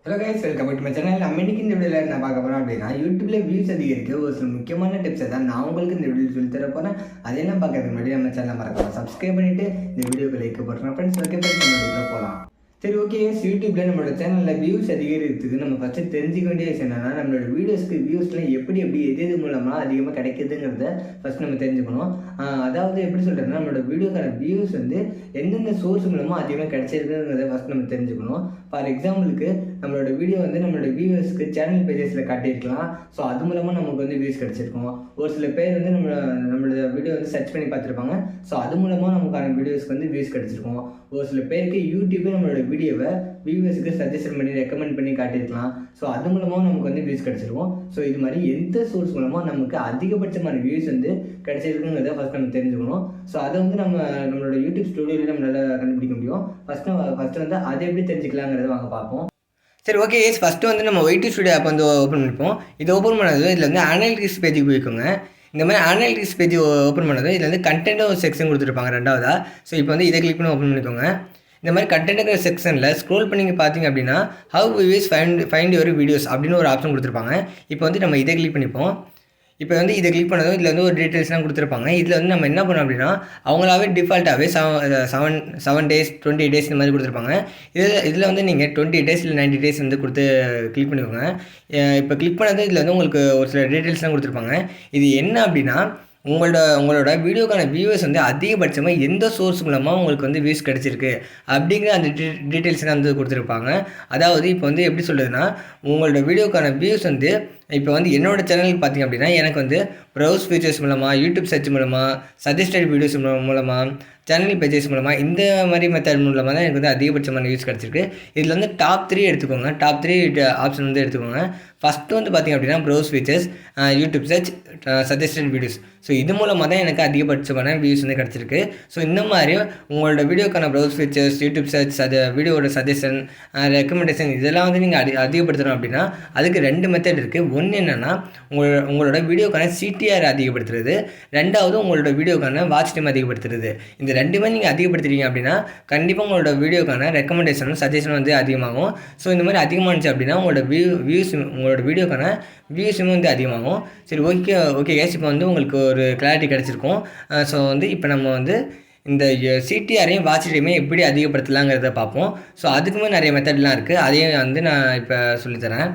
Hello guys, welcome back to my channel. நம்ம இன்னைக்கு இந்த வீடியோவில் என்ன பார்க்க போகிறோம் அப்படின்னா, யூடியூப்ல வியூஸ் அதிகரிக்க ஒரு சில முக்கியமான டிப்ஸை தான் நான் உங்களுக்கு இந்த வீடியோ சொல்லி தர போகிறேன். அதெல்லாம் பார்க்கறதுக்கு முன்னாடி நம்ம சேனலை மறக்காம சப்ஸ்கிரைப் பண்ணிட்டு இந்த வீடியோக்கு லைக் போட்டுருங்க ஃப்ரெண்ட்ஸ். ஓகே ஃப்ரெண்ட்ஸ், நம்ம வீடியோவில் போகலாம். சரி, ஓகே. யூடியூப்ல நம்மளோட சேனலில் வியூஸ் அதிகரிக்கிறதுக்கு நம்ம ஃபஸ்ட்டு தெரிஞ்சுக்க வேண்டிய விஷயம் என்னன்னா, நம்மளோட வீடியோஸ்க்கு வியூஸ்லாம் எப்படி எது மூலமாக அதிகமாக கிடைக்குதுங்கிறத ஃபஸ்ட் நம்ம தெரிஞ்சுக்கணும். அதாவது எப்படி சொல்கிறேன்னா, நம்மளோட வீடியோக்கான வியூஸ் வந்து எந்தெந்த சோர்ஸ் மூலமாக அதிகமாக கிடைச்சிருக்குங்கிறத ஃபஸ்ட் நம்ம தெரிஞ்சுக்கணும். ஃபார் எக்ஸாம்பிளுக்கு நம்மளோட வீடியோ வந்து நம்மளோட வியூவர்ஸ்க்கு சேனல் பேஜஸில் காட்டியிருக்கலாம். ஸோ அது மூலமாக நமக்கு வந்து வியூஸ் கிடச்சிருக்கும். ஒரு சில பேர் வந்து நம்மளோட வீடியோ வந்து சர்ச் பண்ணி பார்த்துருப்பாங்க. ஸோ அது மூலமாக நமக்கான வீடியோஸ்க்கு வந்து வியூஸ் கிடச்சிருக்கும். ஒரு சில பேருக்கு யூடியூபே நம்மளோட வீடியோவை வியூவர்ஸுக்கு சஜஷன் பண்ணி ரெக்கமெண்ட் பண்ணி காட்டியிருக்கலாம். ஸோ அது மூலமாக நமக்கு வந்து வியூஸ் கிடச்சிருக்கும். ஸோ இது மாதிரி எந்த சோர்ஸ் மூலமாக நமக்கு அதிகபட்சமான வியூஸ் வந்து கிடச்சிருக்குங்கிறத ஃபஸ்ட் நம்ம தெரிஞ்சுக்கணும். ஸோ அதை வந்து நம்மளோட யூடியூப் ஸ்டுடியோவில் நம்மளால் கண்டுபிடிக்க முடியும். ஃபஸ்ட்டு வந்து அதை எப்படி தெரிஞ்சுக்கலாங்கிறத வாங்க பார்ப்போம். சரி, ஓகே. ஃபஸ்ட்டு வந்து நம்ம ஒய்டி ஸ்டுடியோ ஆப் வந்து ஓப்பன் பண்ணிப்போம். இது ஓப்பன் பண்ணது இதில் வந்து அனலிட்டிக்ஸ் பேஜுக்கு போய்க்கோங்க. இந்த மாதிரி அனலிட்டிக்ஸ் பேஜ் ஓப்பன் பண்ணது இதில் வந்து கண்டென்ட் ஒரு செக்ஷன் கொடுத்துருப்பாங்க ரெண்டாவதா. ஸோ இப்போ வந்து இதை கிளிக் பண்ணி ஓப்பன் பண்ணிக்கோங்க. இந்த மாதிரி கண்டென்ட்டுங்கிற செக்ஷனில் ஸ்க்ரோல் பண்ணி பார்த்தீங்க அப்படின்னா, how views find your videos அப்படின்னு ஒரு ஆப்ஷன் கொடுத்துருப்பாங்க. இப்போ வந்து நம்ம இதை கிளிக் பண்ணிப்போம். இப்போ வந்து இதை கிளிக் பண்ணதும் இதில் வந்து ஒரு டீட்டெயில்ஸ்லாம் கொடுத்துருப்பாங்க. இதில் வந்து நம்ம என்ன பண்ணோம் அப்படின்னா, அவங்களாவே டிஃபால்ட்டாகவே 7 டேஸ் 20 டேஸ் இந்த மாதிரி கொடுத்துருப்பாங்க. இதில் வந்து நீங்கள் 20 டேஸ் இல்லை 90 டேஸ் வந்து கொடுத்து கிளிக் பண்ணிக்கோங்க. இப்போ கிளிக் பண்ணது இதில் வந்து உங்களுக்கு ஒரு சில டீட்டெயில்ஸ்லாம் கொடுத்துருப்பாங்க. இது என்ன அப்படின்னா, உங்களோட வீடியோக்கான வியூவர்ஸ் வந்து அதிகபட்சமாக எந்த சோர்ஸ் மூலமாக உங்களுக்கு வந்து வியூஸ் கிடச்சிருக்கு அப்படிங்கிற அந்த டீட்டெயில்ஸ்லாம் வந்து கொடுத்துருப்பாங்க. அதாவது இப்போ வந்து எப்படி சொல்கிறதுனா, உங்களோட வீடியோக்கான வியூஸ் வந்து இப்போ வந்து என்னோடய சேனலுக்கு பார்த்திங்க அப்படின்னா, எனக்கு வந்து ப்ரௌஸ் ஃபீச்சர்ஸ் மூலமாக, யூடியூப் சர்ச் மூலமாக, சஜஸ்டட் வீடியோஸ் மூலமாக, சேனல் பேஜஸ் மூலமாக, இந்த மாதிரி மெத்தட் மூலமாக தான் எனக்கு வந்து அதிகபட்சமான வியூஸ் கிடச்சிருக்கு. இதில் வந்து டாப் 3 எடுத்துக்கோங்க. டாப் 3 ஆப்ஷன் வந்து எடுத்துக்கோங்க. ஃபஸ்ட்டு வந்து பார்த்திங்க அப்படின்னா, browse features, YouTube search, suggested videos. So இது மூலமாக தான் எனக்கு அதிகபட்சமான வியூஸ் வந்து கிடச்சிருக்கு. ஸோ இந்த மாதிரி உங்களோட வீடியோக்கான ப்ரௌஸ் ஃபீச்சர்ஸ், யூடியூப் சர்ச், வீடியோட சஜஷன், ரெக்கமெண்டேஷன் இதெல்லாம் வந்து நீங்கள் அதிகப்படுத்தணும் அப்படின்னா அதுக்கு 2 மெத்தட் இருக்குது. ஒன்று என்னென்னா, உங்களோட வீடியோக்கான சிடிஆர் அதிகப்படுத்துறது, ரெண்டாவது உங்களோட வீடியோக்கான வாட்ச் டைம் அதிகப்படுத்துறது. இந்த 2மே நீங்கள் அதிகப்படுத்துறீங்க அப்படின்னா கண்டிப்பாக உங்களோட வீடியோக்கான ரெக்கமெண்டேஷனும் சஜஷனும் வந்து அதிகமாகும். ஸோ இந்த மாதிரி அதிகமானுச்சு அப்படின்னா உங்களோட வீடியோக்கான வியூஸுமே வந்து அதிகமாகும். சரி, ஓகே கேஸ். இப்போ வந்து உங்களுக்கு ஒரு கிளாரிட்டி கிடச்சிருக்கும். ஸோ வந்து இப்போ நம்ம வந்து இந்த சிடிஆரையும் வாட்ச் டைமையும் எப்படி அதிகப்படுத்தலாங்கிறத பார்ப்போம். ஸோ அதுக்குமே நிறைய மெத்தட்லாம் இருக்குது. அதையும் வந்து நான் இப்போ சொல்லித்தரேன்.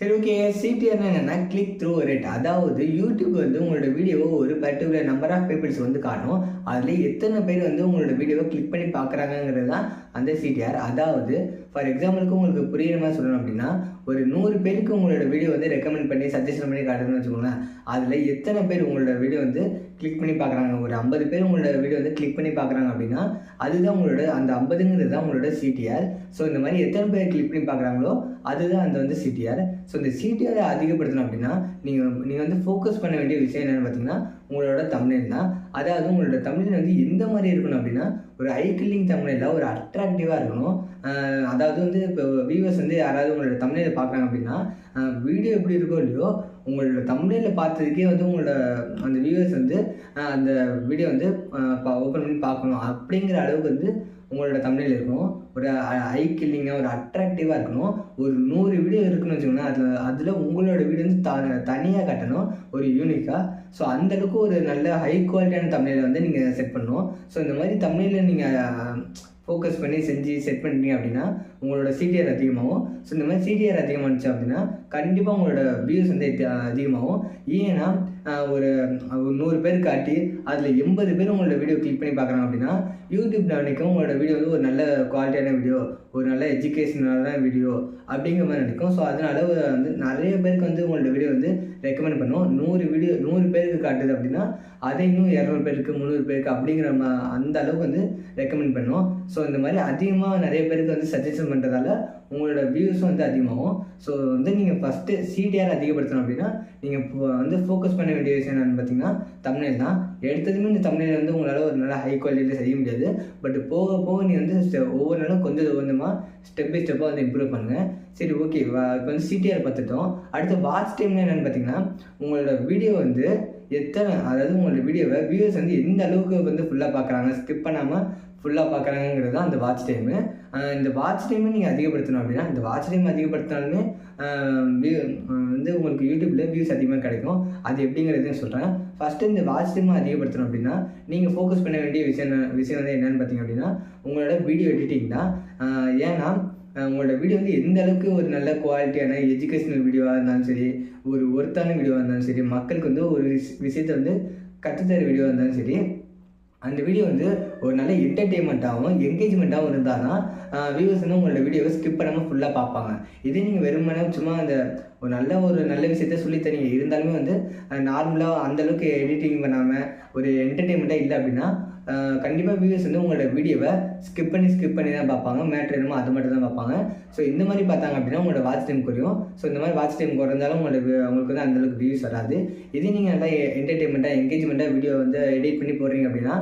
சரி, ஓகே. சிடிஆர்னா என்னென்னா கிளிக் த்ரூ ரேட். அதாவது யூடியூப் வந்து உங்களோட வீடியோவை ஒரு பர்டிகுலர் நம்பர் ஆஃப் பீப்புள்ஸ் வந்து காணும். அதில் எத்தனை பேர் வந்து உங்களோட வீடியோவை கிளிக் பண்ணி பார்க்குறாங்கிறது தான் அந்த சிடிஆர். அதாவது ஃபார் எக்ஸாம்பிளுக்கு உங்களுக்கு புரியுற மாதிரி சொல்லணும் அப்படின்னா, ஒரு 100 பேருக்கு உங்களோட வீடியோ வந்து ரெக்கமெண்ட் பண்ணி சஜஷன் பண்ணி காட்டுறதுன்னு வச்சுக்கோங்களேன். அதில் எத்தனை பேர் உங்களோட வீடியோ வந்து கிளிக் பண்ணி பார்க்குறாங்க, ஒரு 50 பேர் உங்களோட வீடியோ வந்து கிளிக் பண்ணி பார்க்குறாங்க அப்படின்னா அதுதான் உங்களோட அந்த 50ங்கிறது தான் உங்களோட சிடிஆர். ஸோ இந்த மாதிரி எத்தனை பேர் கிளிக் பண்ணி பார்க்குறாங்களோ அதுதான் அந்த வந்து சிடிஆர். ஸோ இந்த சிடிஆரை அதிகப்படுத்தணும் அப்படின்னா நீங்கள் வந்து ஃபோக்கஸ் பண்ண வேண்டிய விஷயம் என்னென்னு பார்த்தீங்கன்னா, உங்களோட தம்ப்நெயில் தான். அதாவது உங்களோட தம்ப்நெயில் வந்து எந்த மாதிரி இருக்கணும் அப்படின்னா, ஒரு ஐ கில்லிங் தம்ப்நெயிலாக ஒரு அட்ராக்டிவாக இருக்கணும். அதாவது வந்து இப்போ வியூவர்ஸ் வந்து யாராவது உங்களோட தம்ப்நெயிலை பார்க்குறாங்க அப்படின்னா, வீடியோ எப்படி இருக்கோ இல்லையோ உங்களோட தம்ப்நெயிலை பார்த்ததுக்கே வந்து உங்களோட அந்த வியூவர்ஸ் வந்து அந்த வீடியோ வந்து ஓப்பன் பண்ணி பார்க்கணும் அப்படிங்கிற அளவுக்கு வந்து உங்களோட தம்ப்நெயில் இருக்கணும். ஒரு ஐ கில்லிங்காக ஒரு அட்ராக்டிவாக இருக்கணும். ஒரு 100 வீடியோ இருக்குன்னு வச்சுக்கோங்களேன். அதில் உங்களோட வீடியோ வந்து தனியாக காட்டணும், ஒரு யூனிக்காக. ஸோ அந்தளவுக்கு ஒரு நல்ல ஹை குவாலிட்டியான தம்ப்நெயிலை வந்து நீங்கள் செட் பண்ணணும். ஸோ இந்த மாதிரி தம்ப்நெயிலை நீங்கள் ஃபோக்கஸ் பண்ணி செட் பண்ணிட்டீங்க அப்படின்னா உங்களோட சிடிஆர் அதிகமாகும். ஸோ இந்த மாதிரி சிடிஆர் அதிகமாகிடுச்சு அப்படின்னா கண்டிப்பாக உங்களோட வியூஸ் வந்து அதிகமாகும். ஏன்னா ஒரு 100 பேர் காட்டி அதில் 80 பேர் உங்களோட வீடியோ கிளிக் பண்ணி பார்க்குறாங்க அப்படின்னா யூடியூப் நினைக்கும் உங்களோட வீடியோ வந்து ஒரு நல்ல குவாலிட்டியான வீடியோ, ஒரு நல்ல எஜுகேஷனலான வீடியோ அப்படிங்கிற மாதிரி நினைக்கும். ஸோ அதனால வந்து நிறைய பேருக்கு வந்து உங்களோட வீடியோ வந்து ரெக்கமெண்ட் பண்ணும். 100 பேருக்கு காட்டுது அப்படின்னா அதை இன்னும் 200 பேருக்கு 300 பேருக்கு அப்படிங்கிற அந்த அளவுக்கு வந்து ரெக்கமெண்ட் பண்ணும். ஸோ இந்த மாதிரி அதிகமாக நிறைய பேருக்கு வந்து சஜஷன் பண்ணுறதால உங்களோட வியூஸும் வந்து அதிகமாகும். ஸோ வந்து நீங்கள் ஃபஸ்ட்டு சிடிஆர் அதிகப்படுத்தணும் அப்படின்னா நீங்கள் வந்து ஃபோக்கஸ் பண்ண வேண்டிய விஷயம் என்னென்னு பார்த்தீங்கன்னா தம்ப்நெயில் தான். எடுத்ததுமே இந்த தம்ப்நெயில் வந்து உங்களால் ஒரு நல்ல ஹை குவாலிட்டியில் செய்ய முடியாது. பட் போக போக நீ வந்து ஒவ்வொரு நாளும் கொஞ்சமாக ஸ்டெப் பை ஸ்டெப்பாக வந்து இம்ப்ரூவ் பண்ணுங்கள். சரி, ஓகே. இப்போ வந்து சிடிஆர் பார்த்துட்டோம். அடுத்து வாட்ச் டைம்னா என்னென்னு பார்த்தீங்கன்னா, உங்களோட வீடியோ வந்து அதாவது உங்களோட வீடியோவை வியூவர்ஸ் வந்து எந்த அளவுக்கு வந்து ஃபுல்லாக பார்க்குறாங்க, ஸ்கிப் பண்ணாமல் ஃபுல்லாக பார்க்குறாங்கிறது தான் அந்த வாட்ச் டைமு. இந்த வாட்ச் டைமை நீங்கள் அதிகப்படுத்தணும் அப்படின்னா, இந்த வாட்ச் டைம் அதிகப்படுத்தினாலுமே வந்து உங்களுக்கு யூடியூப்பில் வியூஸ் அதிகமாக கிடைக்கும். அது எப்படிங்கிறதையும் சொல்கிறேன். ஃபஸ்ட்டு இந்த வாட்ச் டைமை அதிகப்படுத்தணும் அப்படின்னா, நீங்கள் ஃபோக்கஸ் பண்ண வேண்டிய விஷயம் வந்து என்னென்னு பார்த்தீங்க அப்படின்னா, உங்களோட வீடியோ எடிட்டிங் தான். ஏன்னா உங்களோட வீடியோ வந்து எந்த அளவுக்கு ஒரு நல்ல குவாலிட்டியான எஜுகேஷ்னல் வீடியோவாக இருந்தாலும் சரி, ஒரு ஒர்த்தான வீடியோவாக இருந்தாலும் சரி, மக்களுக்கு வந்து ஒரு விஷயத்தை வந்து கற்றுத்தர வீடியோவாக இருந்தாலும் சரி, அந்த வீடியோ வந்து ஒரு நல்ல என்டர்டெயின்மெண்ட்டாகவும் என்கேஜ்மெண்ட்டாகவும் இருந்தால் தான் வியூவர்ஸ் வந்து உங்களோட வீடியோவை ஸ்கிப் பண்ணாமல் ஃபுல்லாக பார்ப்பாங்க. இதே நீங்கள் வெறுமனே சும்மா அந்த ஒரு நல்ல விஷயத்த சொல்லித்தரீங்க இருந்தாலுமே வந்து நார்மலாக அந்தளவுக்கு எடிட்டிங் பண்ணாமல் ஒரு என்டர்டெயின்மெண்ட்டாக இல்லை அப்படின்னா கண்டிப்பாக வியூவர்ஸ் வந்து உங்களோட வீடியோவை ஸ்கிப் பண்ணி தான் பார்ப்பாங்க. மேட்ரு என்னமோ அது மட்டும் தான் பார்ப்பாங்க. ஸோ இந்த மாதிரி பார்த்தாங்க அப்படின்னா உங்களோட வாட்ச் டைம் குறையும். ஸோ இந்த மாதிரி வாட்ச் டைம் குறைந்தாலும் உங்களுக்கு வந்து அந்தளவுக்கு வியூஸ் வராது. இதே நீங்கள் நல்லா என்டர்டெயின்மெண்ட்டாக என்கேஜ்மெண்ட்டாக வீடியோ வந்து எடிட் பண்ணி போடுறீங்க அப்படின்னா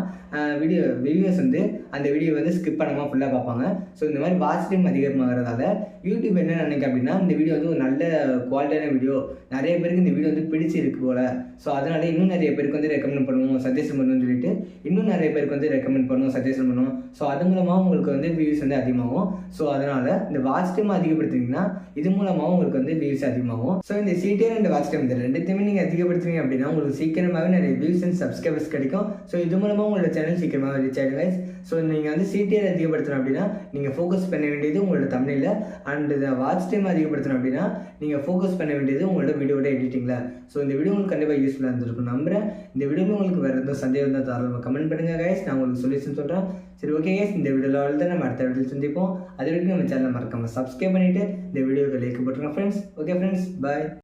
வியூவர்ஸ் வந்து அந்த வீடியோ வந்து ஸ்கிப் பண்ணாமல் ஃபுல்லாக பார்ப்பாங்க. ஸோ இந்த மாதிரி வாட்ச் டைம் அதிகமாகிறதால யூடியூப் என்ன நினைக்க அப்படின்னா, இந்த வீடியோ வந்து ஒரு நல்ல குவாலிட்டியான வீடியோ, நிறைய பேருக்கு இந்த வீடியோ வந்து பிடிச்சிருக்கு போல், ஸோ அதனால இன்னும் நிறைய பேருக்கு வந்து ரெக்கமெண்ட் பண்ணுவோம், சஜஷன் பண்ணுவோம்னு சொல்லிட்டு இன்னும் நிறைய பேருக்கு வந்து ரெக்கமெண்ட் பண்ணுவோம், சஜஷன் பண்ணுவோம். ஸோ அது மூலமாக உங்களுக்கு வந்து வியூஸ் வந்து அதிகமாகும். ஸோ அதனால் இந்த வாட்ச் டைம் அதிகப்படுத்திங்கன்னா இது மூலமாக உங்களுக்கு வந்து வியூஸ் அதிகமாகும். ஸோ இந்த சிடிஆர் அண்ட் வாட்ச் டைம் இந்த ரெண்டுத்தையுமே நீங்கள் அதிகப்படுத்துவீங்க அப்படின்னா உங்களுக்கு சீக்கிரமாகவே நிறைய வியூஸ் அண்ட் சப்ஸ்கிரைபர்ஸ் கிடைக்கும். ஸோ இது மூலமாக உங்களோட சேனல் சீக்கிரமாக ரீச் ஆகிடும் கைஸ். ஸோ நீங்கள் வந்து சிடிஆர் அதிகப்படுத்தணும் அப்படின்னா நீங்கள் ஃபோக்கஸ் பண்ண வேண்டியது உங்களோட தமிழில், அண்ட் இந்த வாட்ச் டைம் அதிகப்படுத்தணும் அப்படின்னா நீங்கள் ஃபோக்கஸ் பண்ண வேண்டியது உங்களோட வீடியோட எடிட்டிங்கில். ஸோ இந்த வீடியோ உங்களுக்கு கண்டிப்பாக யூஸ்ஃபுல்லாக இருந்திருக்கும் நம்புறேன். இந்த வீடியோவில் உங்களுக்கு வேறு எதுவும் சந்தேகம் இருந்தால் தாராளமாக கமெண்ட் பண்ணுங்கள் கைஸ், நான் உங்களுக்கு சொல்யூஷன் சொல்கிறேன். சரி, ஓகே கைஸ், இந்த வீடியோவில் அவ்வளோதான். நம்ம அடுத்த வீடியோவில் சந்திப்போம். அது வரைக்கும் நம்ம சேனலை மறக்காமல் சப்ஸ்கிரைப் பண்ணிவிட்டு இந்த வீடியோக்கு லைக் போட்டுருங்க ஃப்ரெண்ட்ஸ். ஓகே ஃப்ரெண்ட்ஸ், பாய்.